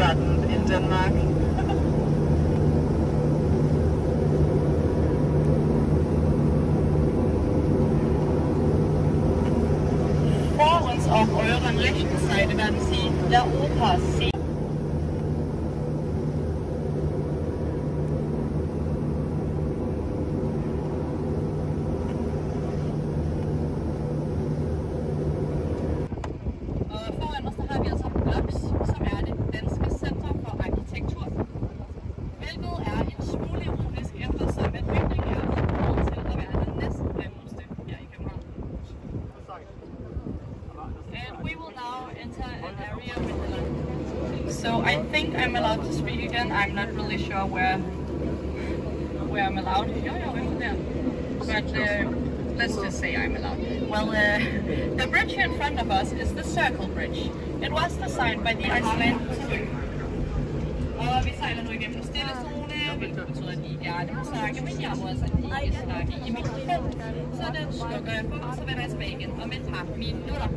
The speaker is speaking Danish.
Kindergarten in Denmark. Vor uns auf eurer rechten Seite werden Sie der Oper sehen. Foran os der har vi altså LOX, som er det danske center for arkitektur. Hvilket er en smule ironisk, eftersom at bygningen er udpeget til at være den næstglemmeligste her i København. And we will now enter an area with the land. So I think I'm allowed to speak again. I'm not really sure where I'm allowed. I'm there. But let's just say I'm allowed. Well, the bridge here in front of us is the Circle Bridge. It was designed by the Icelandic. Og vi sejler nu igennem en stille zone, hvilket betyder, at I gerne må snakke, men jeg må altså ikke snakke i mikrofon. Så den slukker jeg på, så vender jeg tilbage igen om et par minutter.